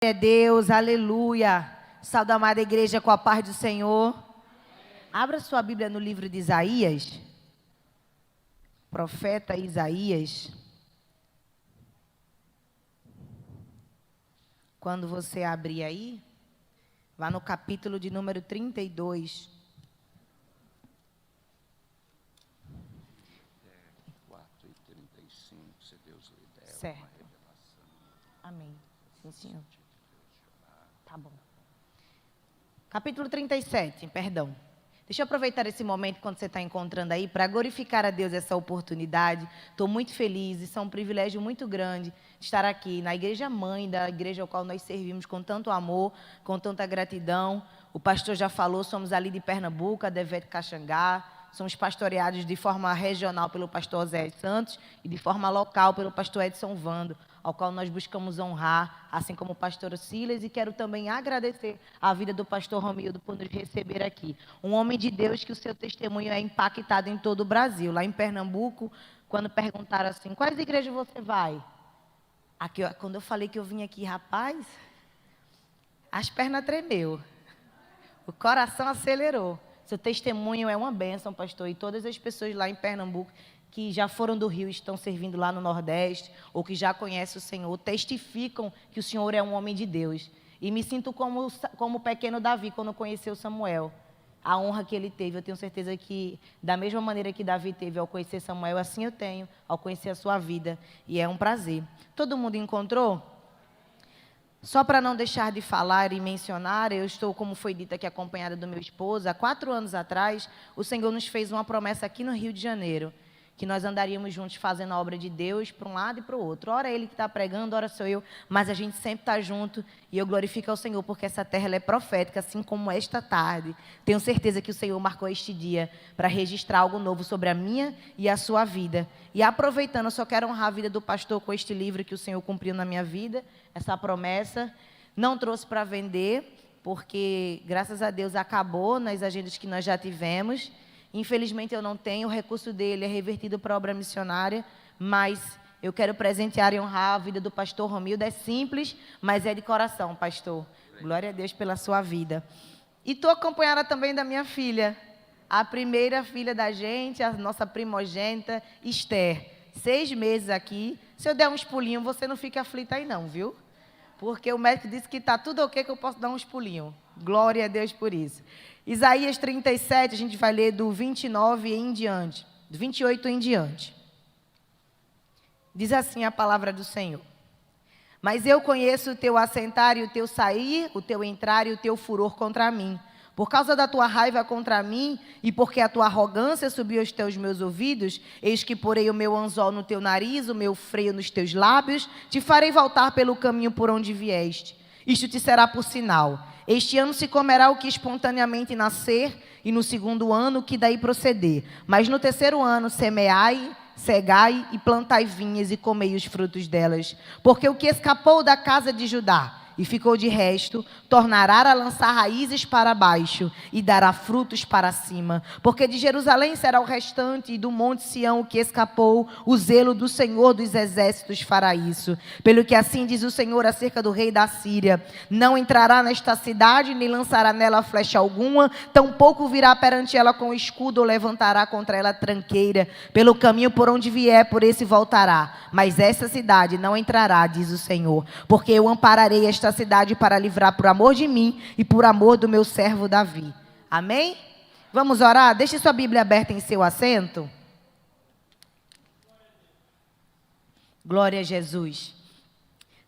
Glória a Deus, aleluia. Salve a amada igreja com a paz do Senhor. Abra sua Bíblia no livro de Isaías. Profeta Isaías. Quando você abrir aí, vá no capítulo de número 32. Se Deus lhe der Certo. uma revelação. Amém. Sim, Senhor. Tá bom. Capítulo 37, perdão. Deixa eu aproveitar esse momento quando você está encontrando aí para glorificar a Deus essa oportunidade. Estou muito feliz, isso é um privilégio muito grande estar aqui na igreja mãe, da igreja ao qual nós servimos com tanto amor, com tanta gratidão. O pastor já falou, somos ali de Pernambuco, a Devete Caxangá. Somos pastoreados de forma regional pelo pastor Zé Santos e de forma local pelo pastor Edson Vando, ao qual nós buscamos honrar, assim como o pastor Silas, e quero também agradecer a vida do pastor Romildo por nos receber aqui. Um homem de Deus que o seu testemunho é impactado em todo o Brasil. Lá em Pernambuco, quando perguntaram assim, quais igrejas você vai? Aqui, quando eu falei que eu vim aqui, rapaz, as pernas tremeu, o coração acelerou. Seu testemunho é uma bênção, pastor, e todas as pessoas lá em Pernambuco que já foram do Rio e estão servindo lá no Nordeste, ou que já conhecem o Senhor, testificam que o Senhor é um homem de Deus. E me sinto como o pequeno Davi, quando conheceu Samuel. A honra que ele teve, eu tenho certeza que, da mesma maneira que Davi teve ao conhecer Samuel, assim eu tenho ao conhecer a sua vida. E é um prazer. Todo mundo encontrou? Só para não deixar de falar e mencionar, eu estou, como foi dito aqui, acompanhada do meu esposo. Há 4 anos atrás, o Senhor nos fez uma promessa aqui no Rio de Janeiro, que nós andaríamos juntos fazendo a obra de Deus para um lado e para o outro. Ora é Ele que está pregando, ora sou eu, mas a gente sempre está junto e eu glorifico ao Senhor, porque essa terra ela é profética, assim como esta tarde. Tenho certeza que o Senhor marcou este dia para registrar algo novo sobre a minha e a sua vida. E aproveitando, eu só quero honrar a vida do pastor com este livro que o Senhor cumpriu na minha vida, essa promessa. Não trouxe para vender, porque, graças a Deus, acabou nas agendas que nós já tivemos. Infelizmente, eu não tenho, o recurso dele é revertido para a obra missionária, mas eu quero presentear e honrar a vida do pastor Romildo. É simples, mas é de coração, pastor. Glória a Deus pela sua vida. E estou acompanhada também da minha filha, a primeira filha da gente, a nossa primogênita, Esther. 6 meses aqui. Se eu der uns pulinhos, você não fica aflita aí não, viu? Porque o médico disse que está tudo ok, que eu posso dar uns pulinhos. Glória a Deus por isso. Isaías 37, a gente vai ler do 29 em diante, do 28 em diante. Diz assim a palavra do Senhor. Mas eu conheço o teu assentar e o teu sair, o teu entrar e o teu furor contra mim. Por causa da tua raiva contra mim, e porque a tua arrogância subiu aos teus meus ouvidos, eis que porei o meu anzol no teu nariz, o meu freio nos teus lábios, te farei voltar pelo caminho por onde vieste. Isto te será por sinal. Este ano se comerá o que espontaneamente nascer, e no 2º ano o que daí proceder. Mas no 3º ano semeai, cegai e plantai vinhas e comei os frutos delas. Porque o que escapou da casa de Judá e ficou de resto, tornará a lançar raízes para baixo e dará frutos para cima. Porque de Jerusalém será o restante e do monte Sião o que escapou, o zelo do Senhor dos exércitos fará isso. Pelo que assim diz o Senhor acerca do rei da Síria: não entrará nesta cidade, nem lançará nela flecha alguma, tampouco virá perante ela com escudo ou levantará contra ela tranqueira. Pelo caminho por onde vier, por esse voltará. Mas essa cidade não entrará, diz o Senhor, porque eu ampararei esta cidade para livrar por amor de mim e por amor do meu servo Davi. Amém? Vamos orar? Deixe sua Bíblia aberta em seu assento. Glória a Jesus.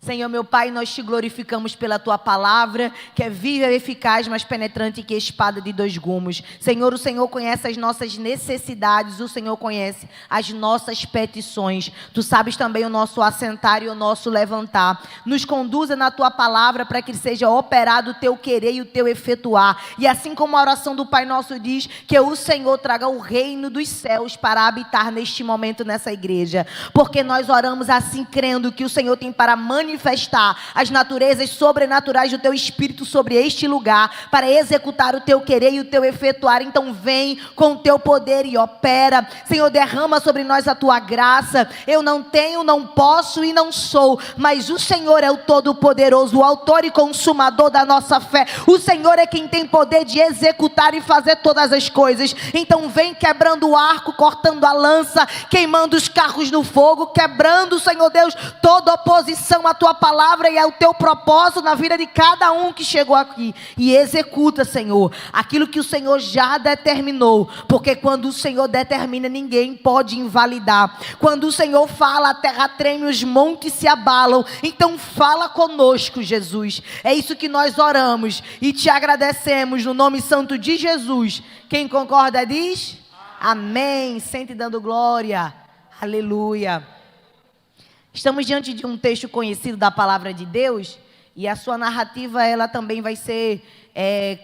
Senhor, meu Pai, nós te glorificamos pela tua palavra, que é viva e eficaz, mais penetrante que espada de 2 gumes. Senhor, o Senhor conhece as nossas necessidades, o Senhor conhece as nossas petições. Tu sabes também o nosso assentar e o nosso levantar. Nos conduza na tua palavra para que seja operado o teu querer e o teu efetuar. E assim como a oração do Pai Nosso diz, que o Senhor traga o reino dos céus para habitar neste momento nessa igreja. Porque nós oramos assim, crendo que o Senhor tem para manifestar manifestar as naturezas sobrenaturais do teu Espírito sobre este lugar, para executar o teu querer e o teu efetuar. Então vem com o teu poder e opera. Senhor, derrama sobre nós a tua graça. Eu não tenho, não posso e não sou, mas o Senhor é o Todo-Poderoso, o autor e consumador da nossa fé. O Senhor é quem tem poder de executar e fazer todas as coisas. Então vem quebrando o arco, cortando a lança, queimando os carros no fogo, quebrando, Senhor Deus, toda oposição à tua palavra e ao teu propósito na vida de cada um que chegou aqui. E executa, Senhor, aquilo que o Senhor já determinou, porque quando o Senhor determina, ninguém pode invalidar. Quando o Senhor fala, a terra treme, os montes se abalam. Então fala conosco, Jesus. É isso que nós oramos e te agradecemos no nome santo de Jesus. Quem concorda diz amém. Sente dando glória. Aleluia. Estamos diante de um texto conhecido da palavra de Deus, e a sua narrativa ela também vai ser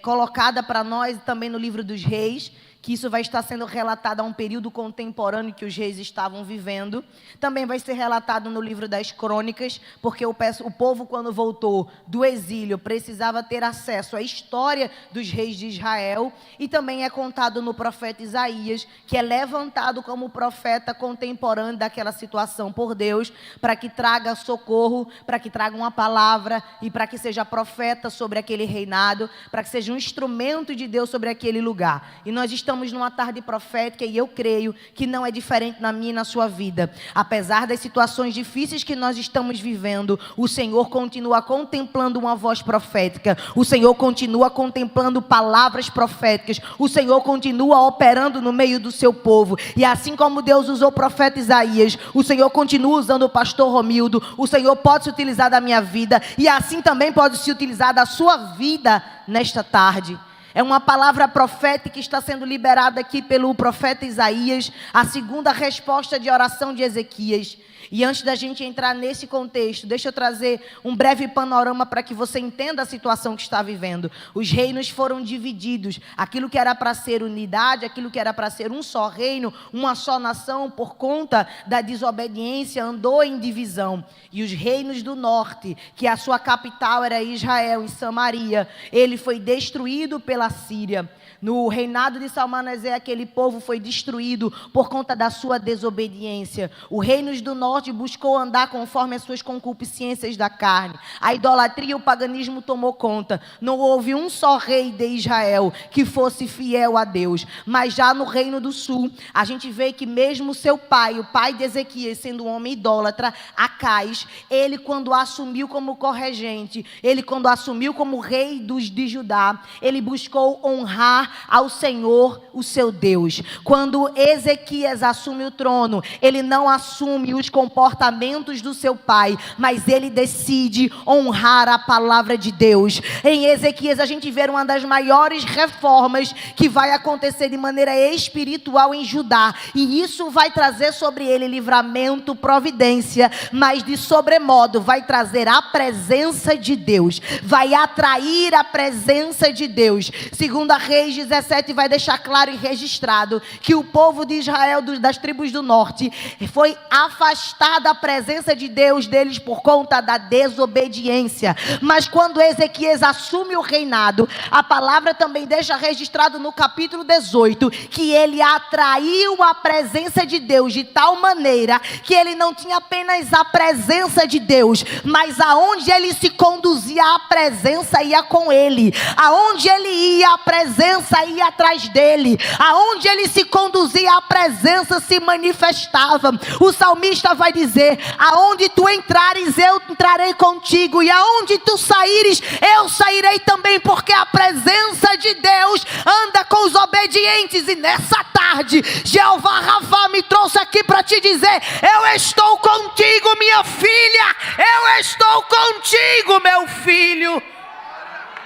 colocada para nós também no livro dos Reis, que isso vai estar sendo relatado a um período contemporâneo que os reis estavam vivendo. Também vai ser relatado no livro das Crônicas, porque o povo, quando voltou do exílio, precisava ter acesso à história dos reis de Israel. E também é contado no profeta Isaías, que é levantado como profeta contemporâneo daquela situação por Deus, para que traga socorro, para que traga uma palavra e para que seja profeta sobre aquele reinado, para que seja um instrumento de Deus sobre aquele lugar. E nós estamos numa tarde profética, e eu creio que não é diferente na minha e na sua vida. Apesar das situações difíceis que nós estamos vivendo, o Senhor continua contemplando uma voz profética, o Senhor continua contemplando palavras proféticas, o Senhor continua operando no meio do seu povo. E assim como Deus usou o profeta Isaías, o Senhor continua usando o pastor Romildo. O Senhor pode se utilizar da minha vida, e assim também pode se utilizar da sua vida nesta tarde. É uma palavra profética que está sendo liberada aqui pelo profeta Isaías, a segunda resposta de oração de Ezequias. E antes da gente entrar nesse contexto, deixa eu trazer um breve panorama para que você entenda a situação que está vivendo. Os reinos foram divididos. Aquilo que era para ser unidade, aquilo que era para ser um só reino, uma só nação, por conta da desobediência, andou em divisão. E os reinos do norte, que a sua capital era Israel, em Samaria, ele foi destruído pela Síria. No reinado de Salmanasé, aquele povo foi destruído por conta da sua desobediência. O reino do norte buscou andar conforme as suas concupiscências da carne. A idolatria e o paganismo tomou conta. Não houve um só rei de Israel que fosse fiel a Deus. Mas já no reino do sul, a gente vê que mesmo seu pai, o pai de Ezequias, sendo um homem idólatra, Acais, ele quando assumiu como corregente, ele quando assumiu como rei de Judá, ele buscou honrar ao Senhor, o seu Deus. Quando Ezequias assume o trono, ele não assume os comportamentos do seu pai, mas ele decide honrar a palavra de Deus. Em Ezequias a gente vê uma das maiores reformas que vai acontecer de maneira espiritual em Judá, e isso vai trazer sobre ele livramento, providência, mas de sobremodo vai trazer a presença de Deus, vai atrair a presença de Deus. Segundo a Reis 17 vai deixar claro e registrado que o povo de Israel, das tribos do norte, foi afastado da presença de Deus deles por conta da desobediência. Mas quando Ezequias assume o reinado, a palavra também deixa registrado no capítulo 18 que ele atraiu a presença de Deus de tal maneira que ele não tinha apenas a presença de Deus, mas aonde ele se conduzia, a presença ia com ele. Aonde ele ia, a presença ia atrás dele. Aonde ele se conduzia, a presença se manifestava. O salmista vai dizer: aonde tu entrares, eu entrarei contigo, e aonde tu saíres, eu sairei também, porque a presença de Deus anda com os obedientes. E nessa tarde, Jeová Rafá me trouxe aqui para te dizer: eu estou contigo, minha filha, eu estou contigo, meu filho.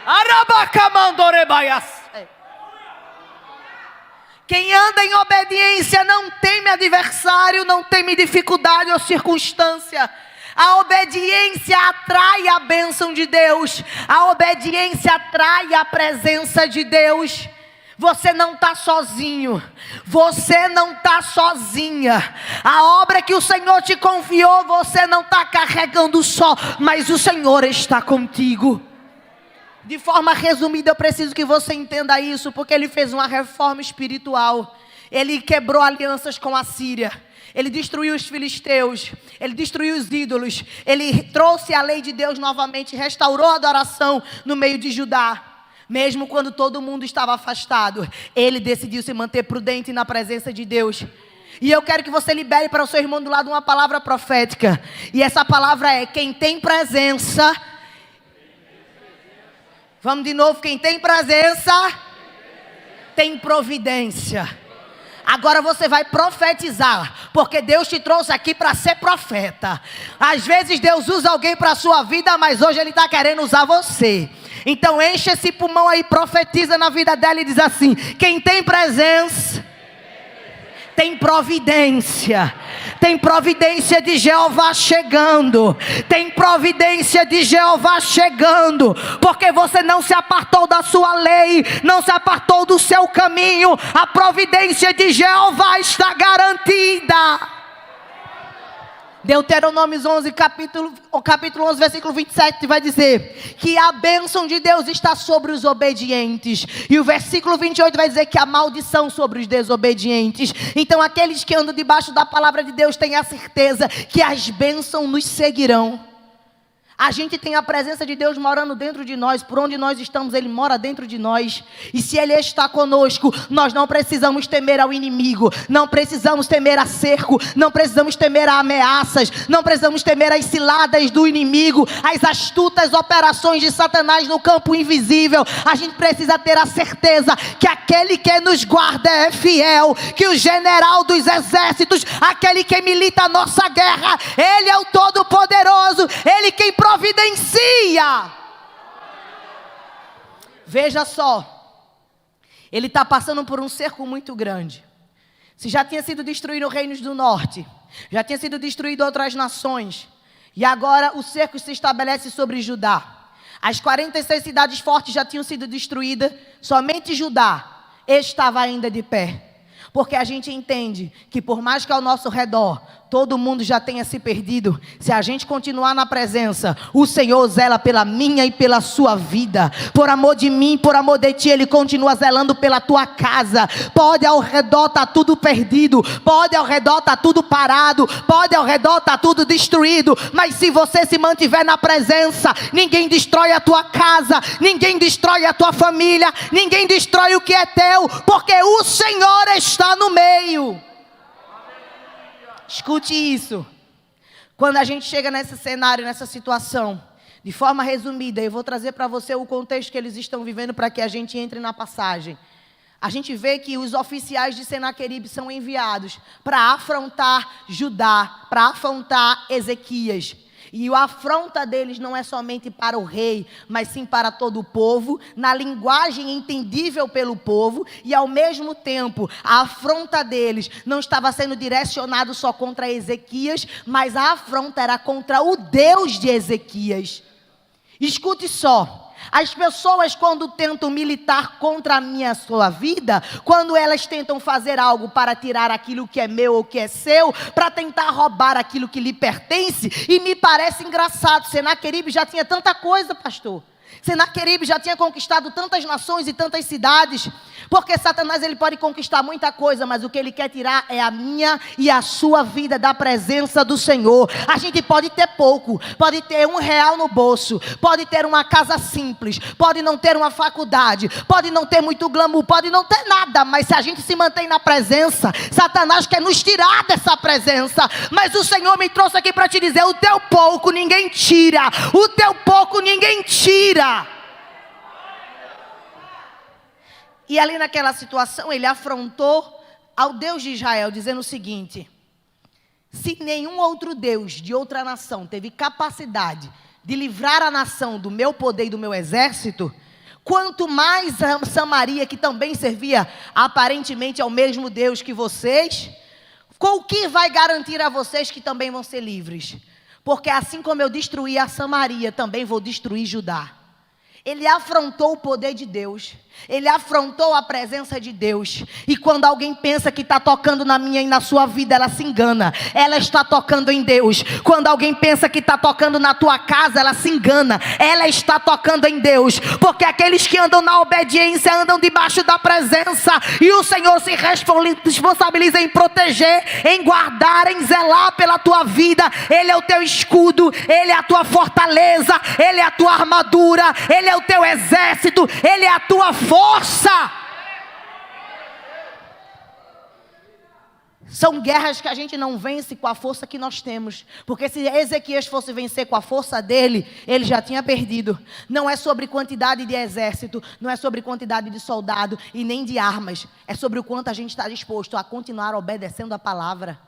Arabacamandorebaias. Quem anda em obediência não teme adversário, não teme dificuldade ou circunstância. A obediência atrai a bênção de Deus. A obediência atrai a presença de Deus. Você não está sozinho, você não está sozinha. A obra que o Senhor te confiou, você não está carregando só, mas o Senhor está contigo. De forma resumida, eu preciso que você entenda isso, porque Ele fez uma reforma espiritual. Ele quebrou alianças com a Síria, Ele destruiu os filisteus, Ele destruiu os ídolos, Ele trouxe a lei de Deus novamente, restaurou a adoração no meio de Judá. Mesmo quando todo mundo estava afastado, Ele decidiu se manter prudente na presença de Deus. E eu quero que você libere para o seu irmão do lado uma palavra profética. E essa palavra é: quem tem presença. Vamos de novo: quem tem presença, tem providência. Agora você vai profetizar, porque Deus te trouxe aqui para ser profeta. Às vezes Deus usa alguém para a sua vida, mas hoje Ele está querendo usar você. Então enche esse pulmão aí, profetiza na vida dela e diz assim: quem tem presença, tem providência. Tem providência de Jeová chegando. Tem providência de Jeová chegando. Porque você não se apartou da sua lei, não se apartou do seu caminho. A providência de Jeová está garantida. Deuteronômio 11, capítulo 11, versículo 27 vai dizer que a bênção de Deus está sobre os obedientes. E o versículo 28 vai dizer que a maldição sobre os desobedientes. Então aqueles que andam debaixo da palavra de Deus têm a certeza que as bênçãos nos seguirão. A gente tem a presença de Deus morando dentro de nós. Por onde nós estamos, Ele mora dentro de nós. E se Ele está conosco, nós não precisamos temer ao inimigo. Não precisamos temer a cerco. Não precisamos temer a ameaças. Não precisamos temer as ciladas do inimigo. As astutas operações de Satanás no campo invisível. A gente precisa ter a certeza que aquele que nos guarda é fiel. Que o general dos exércitos, aquele que milita a nossa guerra, Ele é o Todo-Poderoso. Ele quem providencia. Veja só, ele está passando por um cerco muito grande. Se já tinha sido destruído os reinos do norte, já tinha sido destruído outras nações, e agora o cerco se estabelece sobre Judá. As 46 cidades fortes já tinham sido destruídas, somente Judá estava ainda de pé. Porque a gente entende que por mais que ao nosso redor todo mundo já tenha se perdido, se a gente continuar na presença, o Senhor zela pela minha e pela sua vida. Por amor de mim, por amor de ti, Ele continua zelando pela tua casa. Pode ao redor estar tudo perdido, pode ao redor estar tudo parado, pode ao redor estar tudo destruído, mas se você se mantiver na presença, ninguém destrói a tua casa, ninguém destrói a tua família, ninguém destrói o que é teu, porque o Senhor está no meio. Escute isso. Quando a gente chega nesse cenário, nessa situação, de forma resumida, eu vou trazer para você o contexto que eles estão vivendo para que a gente entre na passagem. A gente vê que os oficiais de Senaqueribe são enviados para afrontar Judá, para afrontar Ezequias. E a afronta deles não é somente para o rei, mas sim para todo o povo, na linguagem entendível pelo povo, e ao mesmo tempo, a afronta deles não estava sendo direcionada só contra Ezequias, mas a afronta era contra o Deus de Ezequias. Escute só. As pessoas, quando tentam militar contra a minha sua vida, quando elas tentam fazer algo para tirar aquilo que é meu ou que é seu, para tentar roubar aquilo que lhe pertence, e me parece engraçado, Senaqueribe já tinha tanta coisa, pastor. Senaqueribe já tinha conquistado tantas nações e tantas cidades, porque Satanás ele pode conquistar muita coisa, mas o que ele quer tirar é a minha e a sua vida da presença do Senhor. A gente pode ter pouco, pode ter R$1 no bolso, pode ter uma casa simples, pode não ter uma faculdade, pode não ter muito glamour, pode não ter nada, mas se a gente se mantém na presença, Satanás quer nos tirar dessa presença. Mas o Senhor me trouxe aqui para te dizer: o teu pouco ninguém tira, o teu pouco ninguém tira. E ali naquela situação ele afrontou ao Deus de Israel, dizendo o seguinte: se nenhum outro Deus de outra nação teve capacidade de livrar a nação do meu poder e do meu exército, quanto mais a Samaria, que também servia aparentemente ao mesmo Deus que vocês, com o que vai garantir a vocês que também vão ser livres? Porque assim como eu destruí a Samaria, também vou destruir Judá. Ele afrontou o poder de Deus. Ele afrontou a presença de Deus. E quando alguém pensa que está tocando na minha e na sua vida, ela se engana. Ela está tocando em Deus. Quando alguém pensa que está tocando na tua casa, ela se engana. Ela está tocando em Deus. Porque aqueles que andam na obediência andam debaixo da presença. E o Senhor se responsabiliza em proteger, em guardar, em zelar pela tua vida. Ele é o teu escudo. Ele é a tua fortaleza. Ele é a tua armadura. Ele é o teu exército. Ele é a tua força. São guerras que a gente não vence com a força que nós temos. Porque se Ezequias fosse vencer com a força dele, ele já tinha perdido. Não é sobre quantidade de exército, não é sobre quantidade de soldado e nem de armas. É sobre o quanto a gente está disposto a continuar obedecendo a palavra.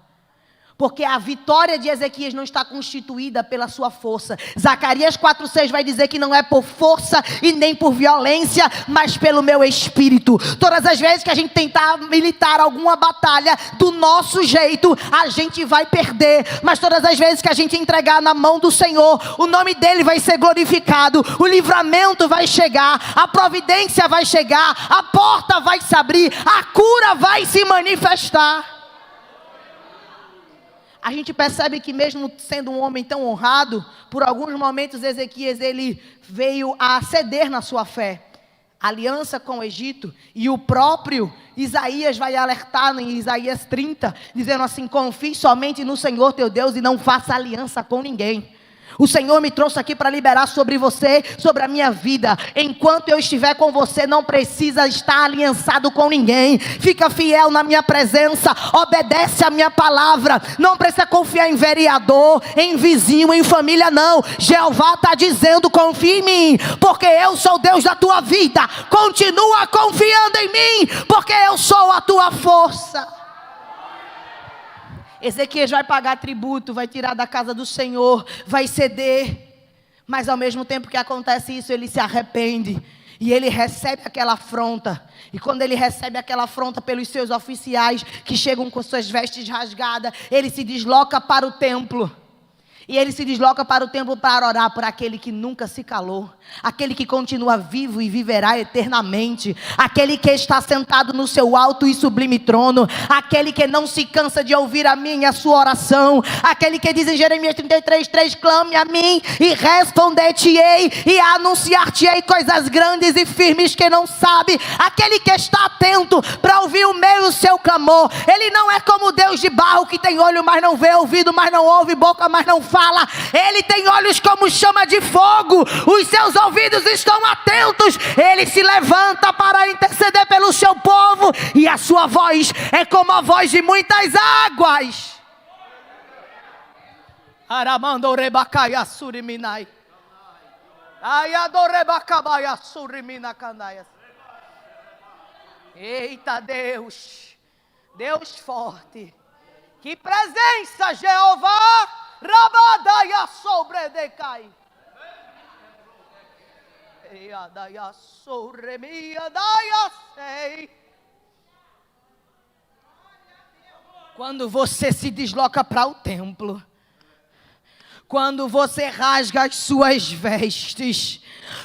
Porque a vitória de Ezequias não está constituída pela sua força. Zacarias 4:6 vai dizer que não é por força e nem por violência, mas pelo meu espírito. Todas as vezes que a gente tentar militar alguma batalha do nosso jeito, a gente vai perder. Mas todas as vezes que a gente entregar na mão do Senhor, o nome dele vai ser glorificado, o livramento vai chegar, a providência vai chegar, a porta vai se abrir, a cura vai se manifestar. A gente percebe que mesmo sendo um homem tão honrado, por alguns momentos Ezequias ele veio a ceder na sua fé. Aliança com o Egito, e o próprio Isaías vai alertar em Isaías 30, dizendo assim: confie somente no Senhor teu Deus e não faça aliança com ninguém. O Senhor me trouxe aqui para liberar sobre você, sobre a minha vida. Enquanto eu estiver com você, não precisa estar aliançado com ninguém. Fica fiel na minha presença, obedece a minha palavra. Não precisa confiar em vereador, em vizinho, em família, não. Jeová está dizendo: confia em mim, porque eu sou o Deus da tua vida. Continua confiando em mim, porque eu sou a tua força. Ezequias vai pagar tributo, vai tirar da casa do Senhor, vai ceder. Mas ao mesmo tempo que acontece isso, ele se arrepende. E ele recebe aquela afronta. E quando ele recebe aquela afronta pelos seus oficiais, que chegam com suas vestes rasgadas, ele se desloca para o templo. E ele se desloca para o templo para orar por aquele que nunca se calou. Aquele que continua vivo e viverá eternamente. Aquele que está sentado no seu alto e sublime trono. Aquele que não se cansa de ouvir a minha e a sua oração. Aquele que diz em Jeremias 33:3: clame a mim e responder-te-ei e anunciar-te-ei coisas grandes e firmes que não sabe. Aquele que está atento para ouvir o meu e o seu clamor. Ele não é como o Deus de barro, que tem olho mas não vê, ouvido mas não ouve, boca mas não fala. Ele tem olhos como chama de fogo, os seus ouvidos estão atentos. Ele se levanta para interceder pelo seu povo, e a sua voz é como a voz de muitas águas. Aramando rebacaia suriminai. Ayado rebacabaia surimina candaias. Eita Deus, Deus forte. Que presença, Jeová. Rabadaia sobre decai. Eia daia sobre mia daia sei. Quando você se desloca para o templo, quando você rasga as suas vestes,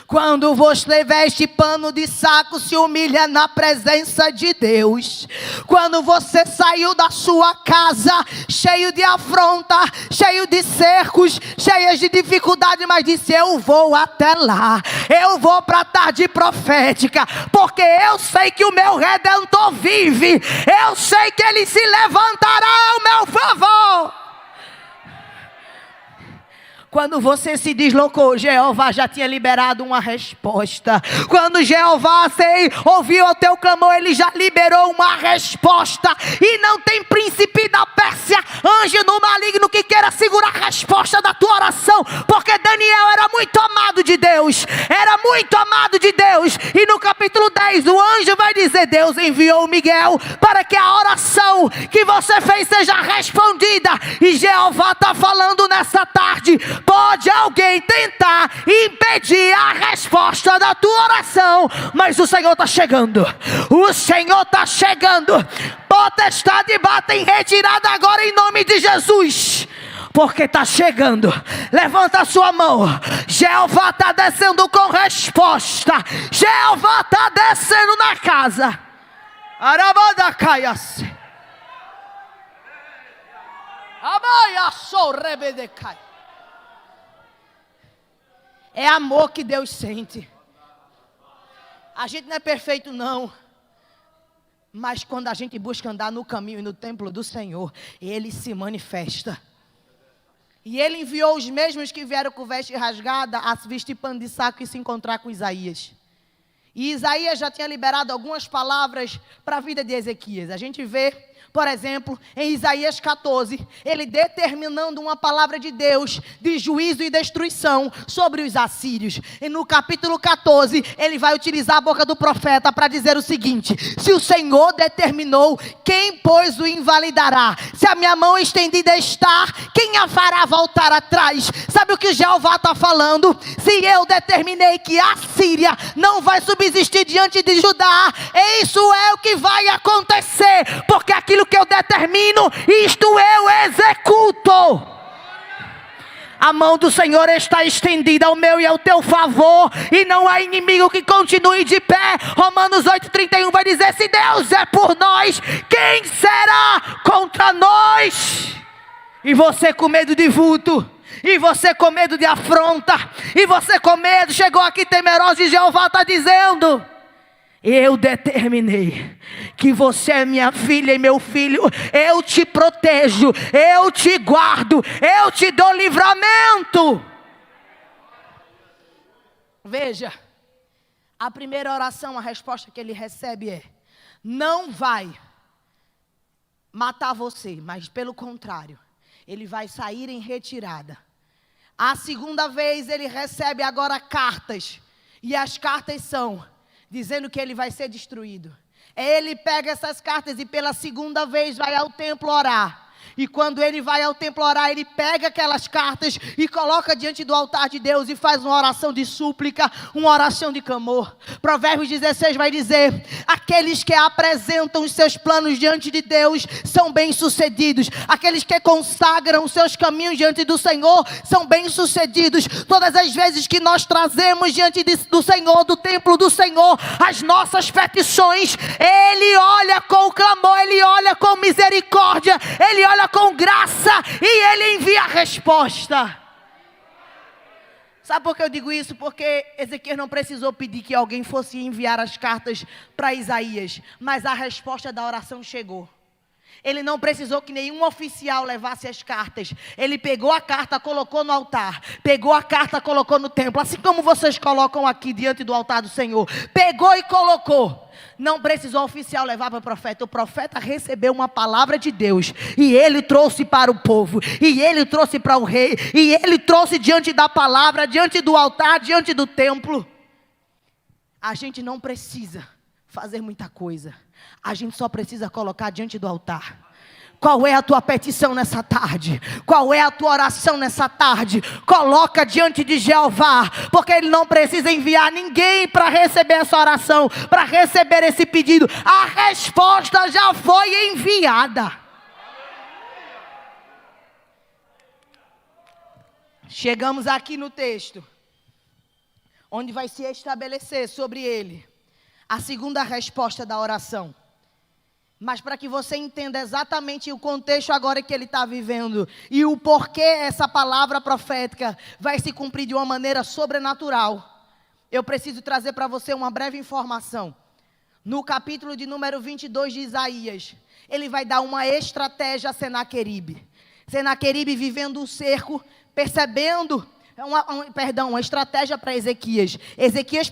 quando você veste pano de saco, se humilha na presença de Deus. Quando você saiu da sua casa cheio de afronta, cheio de cercos, cheias de dificuldade, mas disse: eu vou até lá, eu vou para a tarde profética, porque eu sei que o meu Redentor vive, eu sei que ele se levantará ao meu favor. Quando você se deslocou, Jeová já tinha liberado uma resposta. Quando Jeová ouviu o teu clamor, ele já liberou uma resposta. E não tem príncipe da Pérsia, anjo no maligno, que queira segurar a resposta da tua oração. Porque Daniel era muito amado de Deus. Era muito amado de Deus. E no capítulo 10, o anjo vai dizer: Deus enviou Miguel para que a oração que você fez seja respondida. E Jeová está falando nessa tarde: pode alguém tentar impedir a resposta da tua oração, mas o Senhor está chegando. O Senhor está chegando. Potestade bata em retirada agora em nome de Jesus. porque está chegando. Levanta a sua mão. Jeová está descendo com resposta. Jeová está descendo na casa. Arabada caias. Abaia sou rebedecai. É amor que Deus sente. A gente não é perfeito não. Mas quando a gente busca andar no caminho e no templo do Senhor, Ele se manifesta. E Ele enviou os mesmos que vieram com veste rasgada a se vestir pano de saco e se encontrar com Isaías. E Isaías já tinha liberado algumas palavras para a vida de Ezequias. A gente vê, por exemplo, em Isaías 14, ele determinando uma palavra de Deus de juízo e destruição sobre os assírios. E no capítulo 14, ele vai utilizar a boca do profeta para dizer o seguinte: se o Senhor determinou, quem pois o invalidará? Se a minha mão estendida está, quem a fará voltar atrás? Sabe o que Jeová está falando? Se eu determinei que a Síria não vai subsistir diante de Judá, isso é o que vai acontecer, porque aquilo que eu determino, isto eu executo. A mão do Senhor está estendida ao meu e ao teu favor, e não há inimigo que continue de pé. Romanos 8,31 vai dizer: se Deus é por nós, quem será contra nós? E você com medo de vulto, e você com medo de afronta, e você com medo, chegou aqui temeroso, e Jeová está dizendo: eu determinei que você é minha filha e meu filho, eu te protejo, eu te guardo, eu te dou livramento. Veja, a primeira oração, a resposta que ele recebe é: não vai matar você, mas pelo contrário, ele vai sair em retirada. A segunda vez ele recebe agora cartas, e as cartas são dizendo que ele vai ser destruído. Ele pega essas cartas e pela segunda vez vai ao templo orar. E quando ele vai ao templo orar, ele pega aquelas cartas e coloca diante do altar de Deus e faz uma oração de súplica, uma oração de clamor. Provérbios 16 vai dizer: aqueles que apresentam os seus planos diante de Deus são bem-sucedidos. Aqueles que consagram os seus caminhos diante do Senhor são bem-sucedidos. Todas as vezes que nós trazemos diante do Senhor, do templo do Senhor, as nossas petições, Ele olha com clamor, Ele olha com misericórdia, Ele olha com graça e Ele envia a resposta. Sabe por que eu digo isso? Porque Ezequias não precisou pedir que alguém fosse enviar as cartas para Isaías, mas a resposta da oração chegou. Ele não precisou que nenhum oficial levasse as cartas. Ele pegou a carta, colocou no altar. Pegou a carta, colocou no templo. Assim como vocês colocam aqui diante do altar do Senhor. Pegou e colocou. Não precisou o oficial levar para o profeta. O profeta recebeu uma palavra de Deus. E ele trouxe para o povo. E ele trouxe para o rei. E ele trouxe diante da palavra, diante do altar, diante do templo. A gente não precisa fazer muita coisa. A gente só precisa colocar diante do altar. Qual é a tua petição nessa tarde? Qual é a tua oração nessa tarde? Coloca diante de Jeová, porque Ele não precisa enviar ninguém para receber essa oração, para receber esse pedido. A resposta já foi enviada. Chegamos aqui no texto, onde vai se estabelecer sobre ele a segunda resposta da oração. Mas para que você entenda exatamente o contexto agora que ele está vivendo e o porquê essa palavra profética vai se cumprir de uma maneira sobrenatural, eu preciso trazer para você uma breve informação. No capítulo de número 22 de Isaías, ele vai dar uma estratégia a Senaqueribe. Senaqueribe vivendo o cerco, percebendo... uma estratégia para Ezequias. Ezequias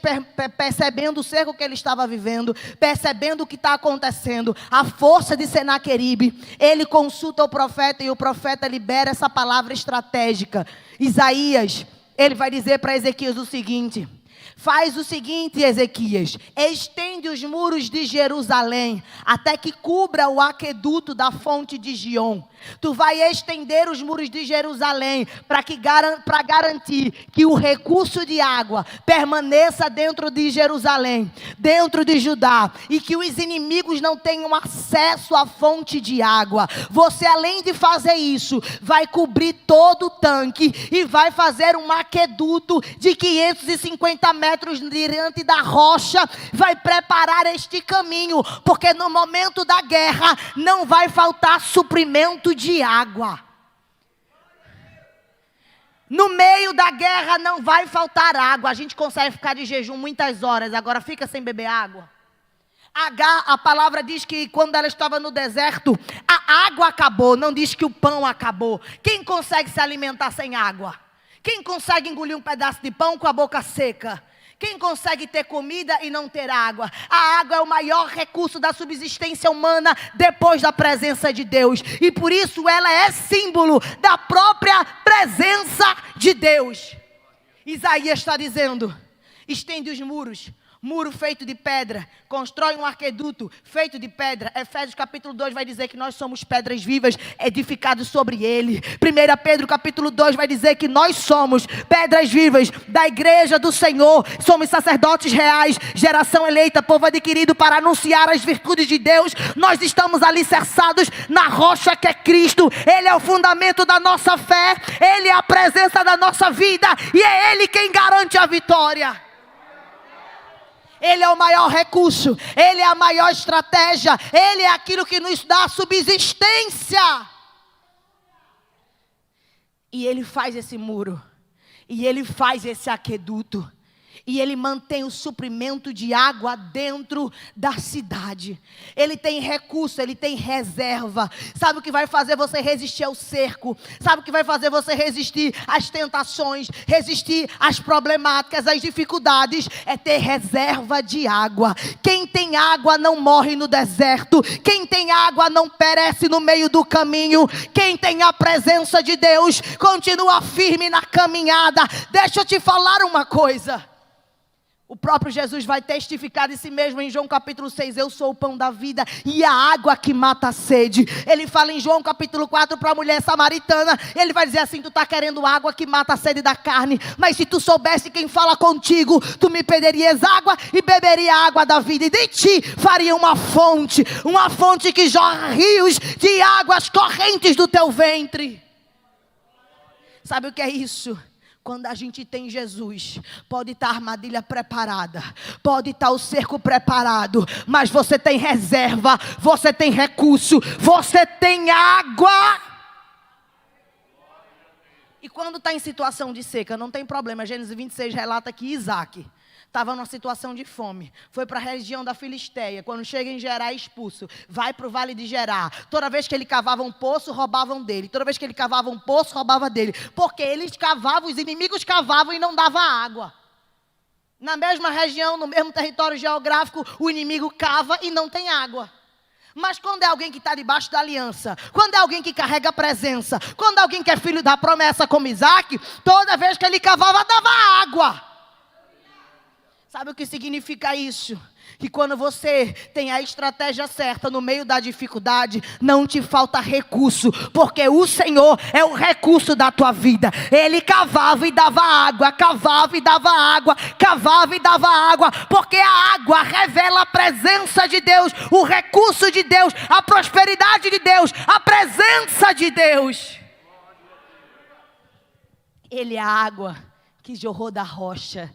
percebendo o cerco que ele estava vivendo, percebendo o que está acontecendo, a força de Senaqueribe, ele consulta o profeta e o profeta libera essa palavra estratégica. Isaías, ele vai dizer para Ezequias o seguinte: Faz o seguinte, Ezequias, estende os muros de Jerusalém, até que cubra o aqueduto da fonte de Gion. Tu vai estender os muros de Jerusalém, para garantir que o recurso de água permaneça dentro de Jerusalém, dentro de Judá, e que os inimigos não tenham acesso à fonte de água. Você, além de fazer isso, vai cobrir todo o tanque e vai fazer um aqueduto de 550 metros diante da rocha, vai preparar este caminho, porque no momento da guerra não vai faltar suprimento de água. No meio da guerra não vai faltar água. A gente consegue ficar de jejum muitas horas, agora fica sem beber água. A palavra diz que quando ela estava no deserto, a água acabou, não diz que o pão acabou. Quem consegue se alimentar sem água? Quem consegue engolir um pedaço de pão com a boca seca? Quem consegue ter comida e não ter água? A água é o maior recurso da subsistência humana depois da presença de Deus. E por isso ela é símbolo da própria presença de Deus. Isaías está dizendo, estende os muros. Muro feito de pedra, constrói um aqueduto feito de pedra. Efésios capítulo 2 vai dizer que nós somos pedras vivas, edificados sobre ele. 1 Pedro capítulo 2 vai dizer que nós somos pedras vivas da igreja do Senhor. Somos sacerdotes reais, geração eleita, povo adquirido para anunciar as virtudes de Deus. Nós estamos alicerçados na rocha que é Cristo. Ele é o fundamento da nossa fé, ele é a presença da nossa vida e é ele quem garante a vitória. Ele é o maior recurso, ele é a maior estratégia, ele é aquilo que nos dá subsistência. E ele faz esse muro, e ele faz esse aqueduto, e ele mantém o suprimento de água dentro da cidade. Ele tem recurso, ele tem reserva. Sabe o que vai fazer você resistir ao cerco? Sabe o que vai fazer você resistir às tentações, resistir às problemáticas, às dificuldades? É ter reserva de água. Quem tem água não morre no deserto. Quem tem água não perece no meio do caminho. Quem tem a presença de Deus continua firme na caminhada. Deixa eu te falar uma coisa. O próprio Jesus vai testificar de si mesmo em João capítulo 6, eu sou o pão da vida e a água que mata a sede. Ele fala em João capítulo 4 para a mulher samaritana, ele vai dizer assim, tu está querendo água que mata a sede da carne, mas se tu soubesse quem fala contigo, tu me pedirias água e beberia a água da vida, e de ti faria uma fonte que jorra rios de águas correntes do teu ventre. Sabe o que é isso? Quando a gente tem Jesus, pode estar a armadilha preparada, pode estar o cerco preparado, mas você tem reserva, você tem recurso, você tem água. E quando está em situação de seca, não tem problema. Gênesis 26 relata que Isaac estava numa situação de fome, foi para a região da Filisteia, quando chega em Gerar é expulso, vai para o vale de Gerar. Toda vez que ele cavava um poço, roubavam dele. Toda vez que ele cavava um poço, roubava dele, porque eles cavavam, os inimigos cavavam e não dava água. Na mesma região, no mesmo território geográfico, o inimigo cava e não tem água. Mas quando é alguém que está debaixo da aliança, quando é alguém que carrega a presença, quando é alguém que é filho da promessa como Isaac, toda vez que ele cavava, dava água. Sabe o que significa isso? Que quando você tem a estratégia certa no meio da dificuldade, não te falta recurso, porque o Senhor é o recurso da tua vida. Ele cavava e dava água, cavava e dava água, cavava e dava água, porque a água revela a presença de Deus, o recurso de Deus, a prosperidade de Deus, a presença de Deus. Ele é a água que jorrou da rocha.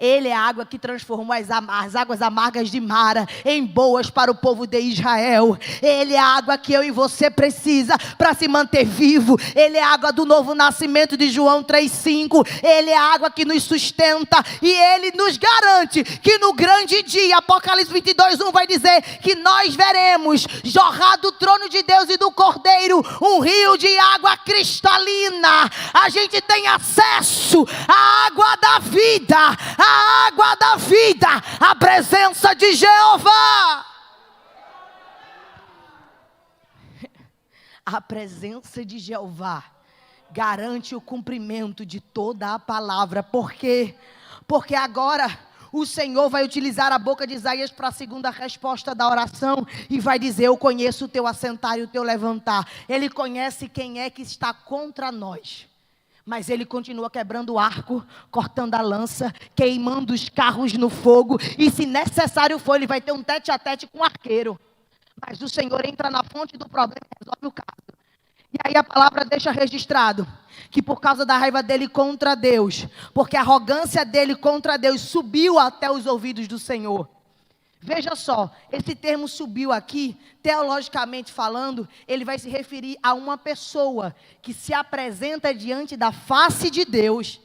Ele é a água que transformou as águas amargas de Mara em boas para o povo de Israel. Ele é a água que eu e você precisa para se manter vivo. Ele é a água do novo nascimento de João 3,5. Ele é a água que nos sustenta e Ele nos garante que no grande dia, Apocalipse 22:1 vai dizer que nós veremos jorrar do trono de Deus e do Cordeiro um rio de água cristalina. A gente tem acesso à água da vida, a água da vida, a presença de Jeová. A presença de Jeová garante o cumprimento de toda a palavra. Por quê? porque agora o Senhor vai utilizar a boca de Isaías para a segunda resposta da oração e vai dizer: eu conheço o teu assentar e o teu levantar. Ele conhece quem é que está contra nós. Mas ele continua quebrando o arco, cortando a lança, queimando os carros no fogo. E se necessário for, ele vai ter um tete-a-tete com o arqueiro. Mas o Senhor entra na fonte do problema e resolve o caso. E aí a palavra deixa registrado que por causa da raiva dele contra Deus, porque a arrogância dele contra Deus subiu até os ouvidos do Senhor. Veja só, esse termo subiu aqui, teologicamente falando, ele vai se referir a uma pessoa que se apresenta diante da face de Deus.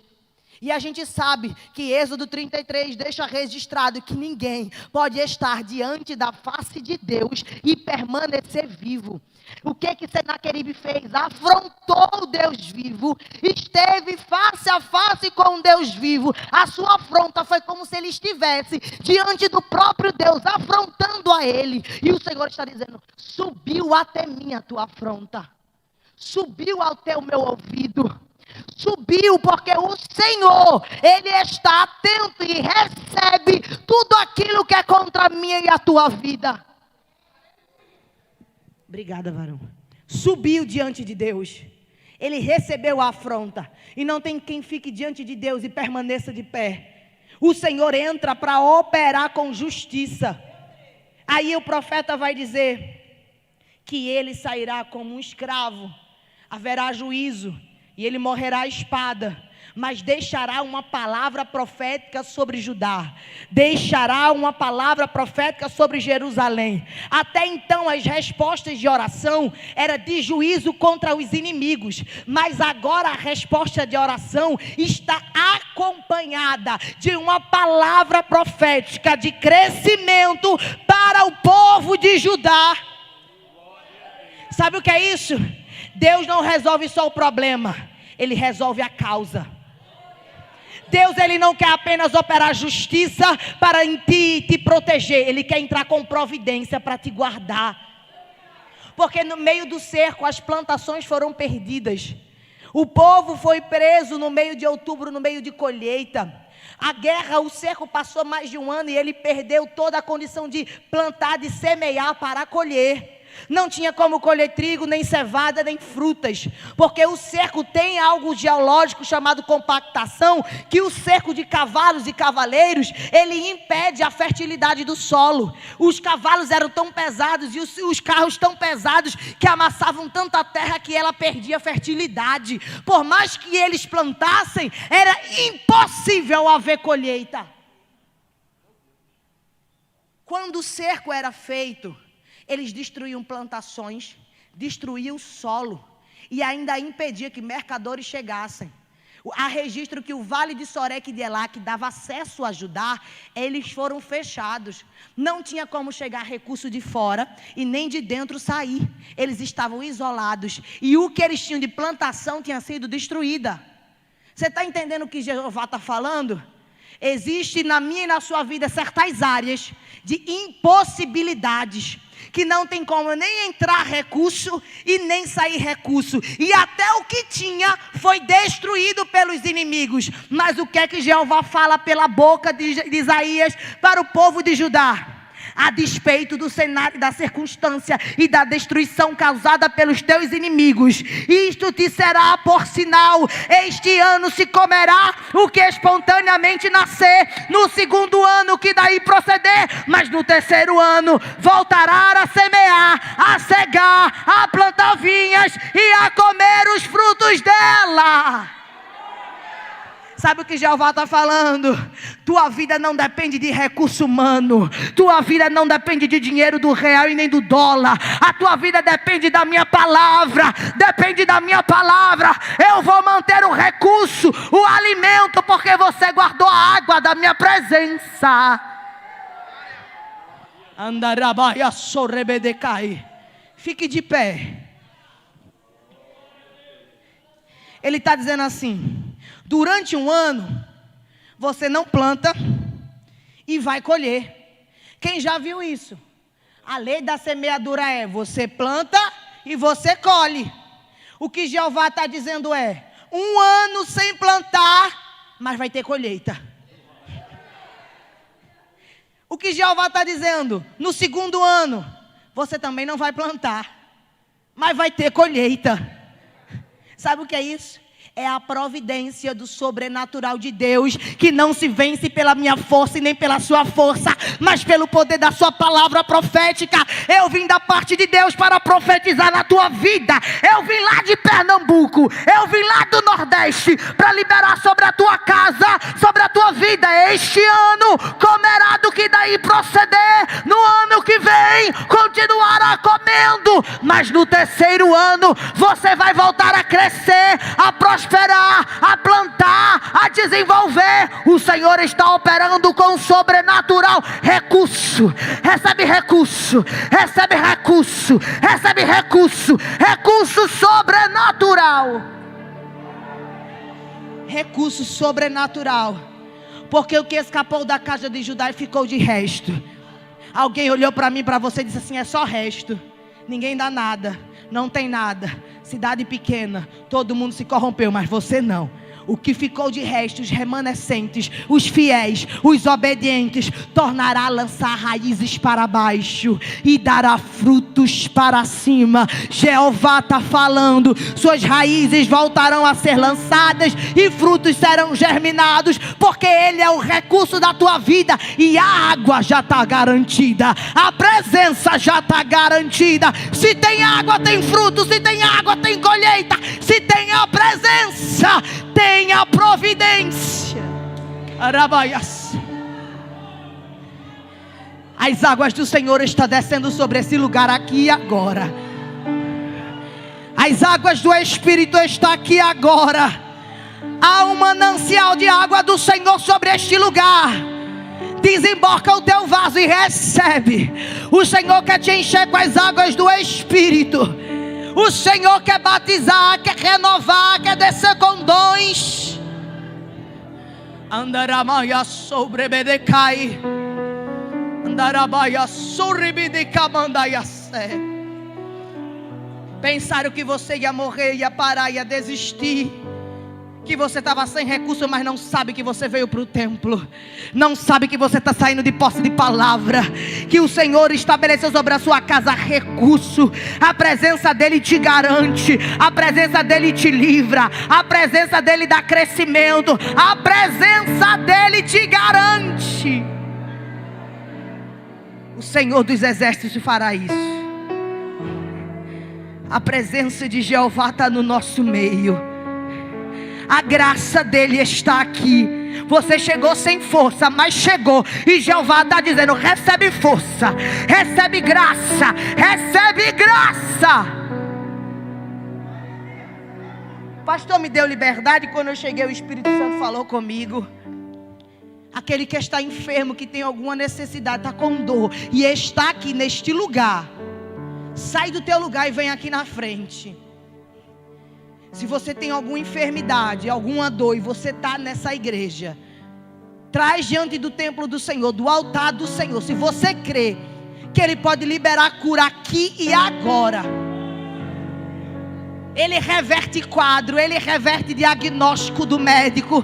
E a gente sabe que Êxodo 33 deixa registrado que ninguém pode estar diante da face de Deus e permanecer vivo. O que Senaqueribe fez? Afrontou o Deus vivo, esteve face a face com o Deus vivo. A sua afronta foi como se ele estivesse diante do próprio Deus, afrontando a ele. E o Senhor está dizendo: subiu até mim a tua afronta, subiu até o meu ouvido. Subiu porque o Senhor, Ele está atento e recebe tudo aquilo que é contra a minha e a tua vida. Obrigada, varão. Subiu diante de Deus. Ele recebeu a afronta. E não tem quem fique diante de Deus e permaneça de pé. O Senhor entra para operar com justiça. Aí o profeta vai dizer que ele sairá como um escravo. Haverá juízo. E ele morrerá à espada, mas deixará uma palavra profética sobre Judá, deixará uma palavra profética sobre Jerusalém. Até então as respostas de oração eram de juízo contra os inimigos, mas agora a resposta de oração está acompanhada de uma palavra profética de crescimento para o povo de Judá. Sabe o que é isso? Deus não resolve só o problema, Ele resolve a causa. Deus, Ele não quer apenas operar justiça para te proteger, Ele quer entrar com providência para te guardar. Porque no meio do cerco as plantações foram perdidas. O povo foi preso no meio de outubro, no meio de colheita. A guerra, o cerco passou mais de um ano e ele perdeu toda a condição de plantar, de semear para colher. Não tinha como colher trigo, nem cevada, nem frutas, porque o cerco tem algo geológico chamado compactação, que o cerco de cavalos e cavaleiros, ele impede a fertilidade do solo. Os cavalos eram tão pesados e os carros tão pesados que amassavam tanta terra que ela perdia a fertilidade. Por mais que eles plantassem, era impossível haver colheita. Quando o cerco era feito, eles destruíam plantações, destruíam o solo e ainda impedia que mercadores chegassem. Há registro que o vale de Sorek e de Elá, que dava acesso a Judá, eles foram fechados. Não tinha como chegar recurso de fora e nem de dentro sair. Eles estavam isolados e o que eles tinham de plantação tinha sido destruída. Você está entendendo o que Jeová está falando? Existe na minha e na sua vida certas áreas de impossibilidades, que não tem como nem entrar recurso e nem sair recurso. E até o que tinha foi destruído pelos inimigos. Mas o que é que Jeová fala pela boca de Isaías para o povo de Judá? A despeito do cenário, da circunstância e da destruição causada pelos teus inimigos, isto te será por sinal: este ano se comerá o que espontaneamente nascer, no segundo ano que daí proceder, mas no terceiro ano voltará a semear, a cegar, a plantar vinhas e a comer os frutos dela. Sabe o que Jeová está falando? Tua vida não depende de recurso humano. Tua vida não depende de dinheiro do real e nem do dólar. A tua vida depende da minha palavra. Depende da minha palavra. Eu vou manter o recurso, o alimento, porque você guardou a água da minha presença. Andarabaia sorrebedecai. Fique de pé. Ele está dizendo assim: durante um ano, você não planta e vai colher. Quem já viu isso? A lei da semeadura é: você planta e você colhe. O que Jeová está dizendo é: um ano sem plantar, mas vai ter colheita. O que Jeová está dizendo? No segundo ano, você também não vai plantar, mas vai ter colheita. Sabe o que é isso? É a providência do sobrenatural de Deus, que não se vence pela minha força e nem pela sua força, mas pelo poder da sua palavra profética. Eu vim da parte de Deus para profetizar na tua vida. Eu vim lá de Pernambuco, eu vim lá do Nordeste, para liberar sobre a tua casa, sobre a tua vida. Este ano comerá do que daí proceder. No ano que vem continuará comendo, mas no terceiro ano você vai voltar a crescer, a prosperar, a plantar, a desenvolver. O Senhor está operando com sobrenatural recurso. Recebe recurso, recebe recurso, recebe recurso, recurso sobrenatural. Recurso sobrenatural. Porque o que escapou da casa de Judá ficou de resto. Alguém olhou para mim, para você e disse assim: é só resto, ninguém dá nada, não tem nada, cidade pequena, todo mundo se corrompeu, mas você não. O que ficou de resto, os remanescentes, os fiéis, os obedientes, tornará a lançar raízes para baixo e dará frutos para cima. Jeová está falando, suas raízes voltarão a ser lançadas e frutos serão germinados, porque Ele é o recurso da tua vida. E a água já está garantida, a presença já está garantida. Se tem água tem fruto, se tem água tem colheita, se tem a presença tem a providência. Arabaias. As águas do Senhor estão descendo sobre esse lugar aqui e agora. As águas do Espírito estão aqui agora. Há um manancial de água do Senhor sobre este lugar. Desemboca o teu vaso e recebe. O Senhor quer te encher com as águas do Espírito. O Senhor quer batizar, quer renovar, quer descer com dons. Andaramaia sobrebedecai. Andarabaia sorribidecamandaiace. Pensaram que você ia morrer, ia parar, ia desistir. Que você estava sem recurso, mas não sabe que você veio para o templo. Não sabe que você está saindo de posse de palavra. Que o Senhor estabeleceu sobre a sua casa recurso. A presença dEle te garante. A presença dEle te livra. A presença dEle dá crescimento. A presença dEle te garante. O Senhor dos exércitos fará isso. A presença de Jeová está no nosso meio. A graça dele está aqui. Você chegou sem força, mas chegou. E Jeová está dizendo: recebe força, recebe graça, recebe graça. O pastor me deu liberdade. Quando eu cheguei, o Espírito Santo falou comigo. Aquele que está enfermo, que tem alguma necessidade, está com dor e está aqui neste lugar, sai do teu lugar e vem aqui na frente. Se você tem alguma enfermidade, alguma dor, e você está nessa igreja, traz diante do templo do Senhor, do altar do Senhor. Se você crê que Ele pode liberar cura aqui e agora, Ele reverte quadro, Ele reverte diagnóstico do médico.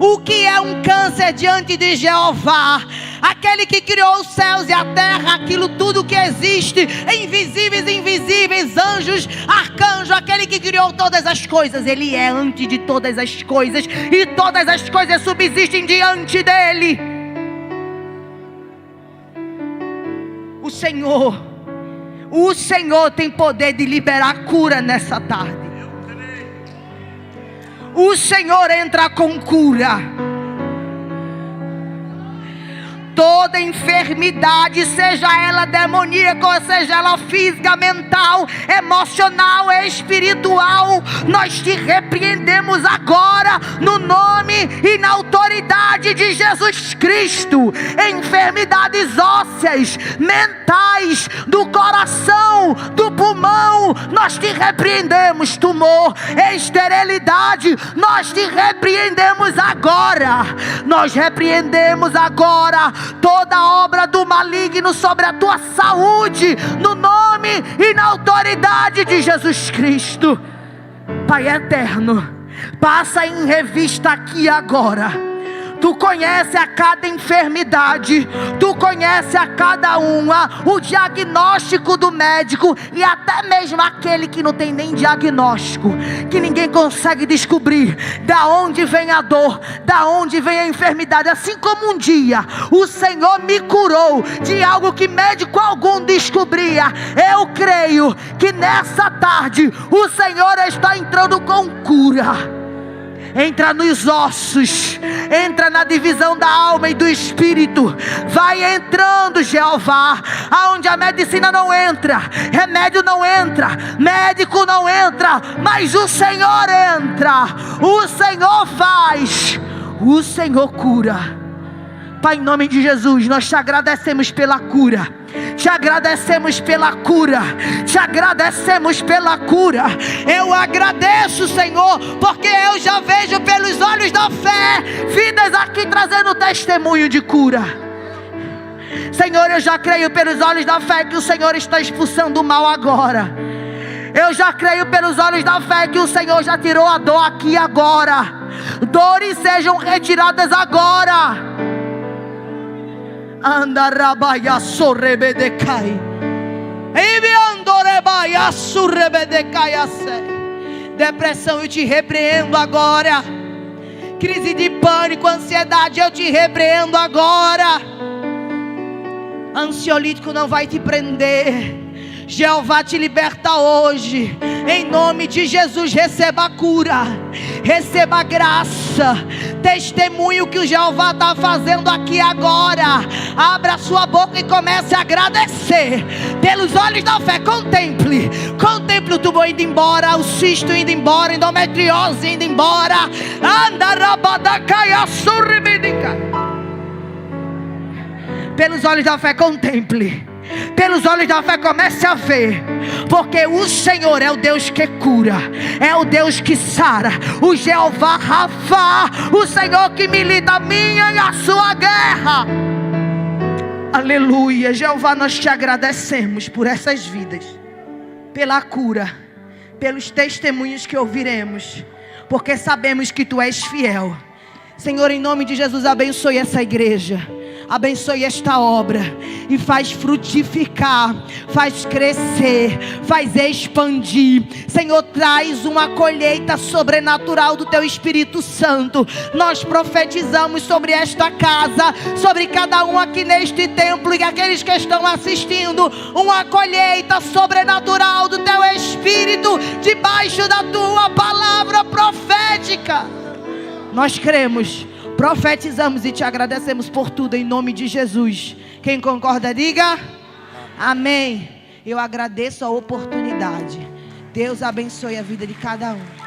O que é um câncer diante de Jeová? Aquele que criou os céus e a terra, aquilo tudo que existe, invisíveis e invisíveis, anjos, arcanjos, aquele que criou todas as coisas. Ele é antes de todas as coisas, e todas as coisas subsistem diante dele. O Senhor tem poder de liberar cura nessa tarde. O Senhor entra com cura. Toda enfermidade, seja ela demoníaca, ou seja ela física, mental, emocional, espiritual, nós te repreendemos agora no nome e na autoridade de Jesus Cristo. Enfermidades ósseas, mentais, do coração, do pulmão, nós te repreendemos. Tumor, esterilidade, nós te repreendemos agora. Nós repreendemos agora toda obra do maligno sobre a tua saúde, no nome e na autoridade de Jesus Cristo. Pai eterno, passa em revista aqui agora Tu conhece a cada enfermidade, Tu conhece a cada uma, o diagnóstico do médico, e até mesmo aquele que não tem nem diagnóstico, que ninguém consegue descobrir da onde vem a dor, da onde vem a enfermidade. Assim como um dia o Senhor me curou de algo que médico algum descobria, eu creio que nessa tarde o Senhor está entrando com cura. Entra nos ossos, entra na divisão da alma e do espírito. Vai entrando, Jeová, aonde a medicina não entra, remédio não entra, médico não entra, mas o Senhor entra, o Senhor faz, o Senhor cura. Pai, em nome de Jesus, nós te agradecemos pela cura. Te agradecemos pela cura. Te agradecemos pela cura. Eu agradeço, Senhor, porque eu já vejo pelos olhos da fé vidas aqui trazendo testemunho de cura. Senhor, eu já creio pelos olhos da fé que o Senhor está expulsando o mal agora. Eu já creio pelos olhos da fé que o Senhor já tirou a dor aqui agora. Dores sejam retiradas agora. Andarabaia sorrebedecai. Ibiandorebaia surrebedecai. Depressão, eu te repreendo agora. Crise de pânico, ansiedade, eu te repreendo agora. Ansiolítico não vai te prender. Jeová te liberta hoje. Em nome de Jesus, receba a cura, receba a graça. Testemunho que o Jeová está fazendo aqui agora. Abra sua boca e comece a agradecer. Pelos olhos da fé, contemple. Contemple o tumor indo embora, o cisto indo embora, a endometriose indo embora. Pelos olhos da fé, contemple. Pelos olhos da fé, comece a ver. Porque o Senhor é o Deus que cura, é o Deus que sara, o Jeová Rafa, o Senhor que milita a minha e a sua guerra. Aleluia. Jeová, nós te agradecemos por essas vidas, pela cura, pelos testemunhos que ouviremos, porque sabemos que Tu és fiel. Senhor, em nome de Jesus, abençoe essa igreja, abençoe esta obra e faz frutificar, faz crescer, faz expandir. Senhor, traz uma colheita sobrenatural do Teu Espírito Santo. Nós profetizamos sobre esta casa, sobre cada um aqui neste templo e aqueles que estão assistindo, uma colheita sobrenatural do Teu Espírito debaixo da Tua palavra profética. Nós cremos, profetizamos e te agradecemos por tudo em nome de Jesus. Quem concorda, diga amém. Eu agradeço a oportunidade. Deus abençoe a vida de cada um.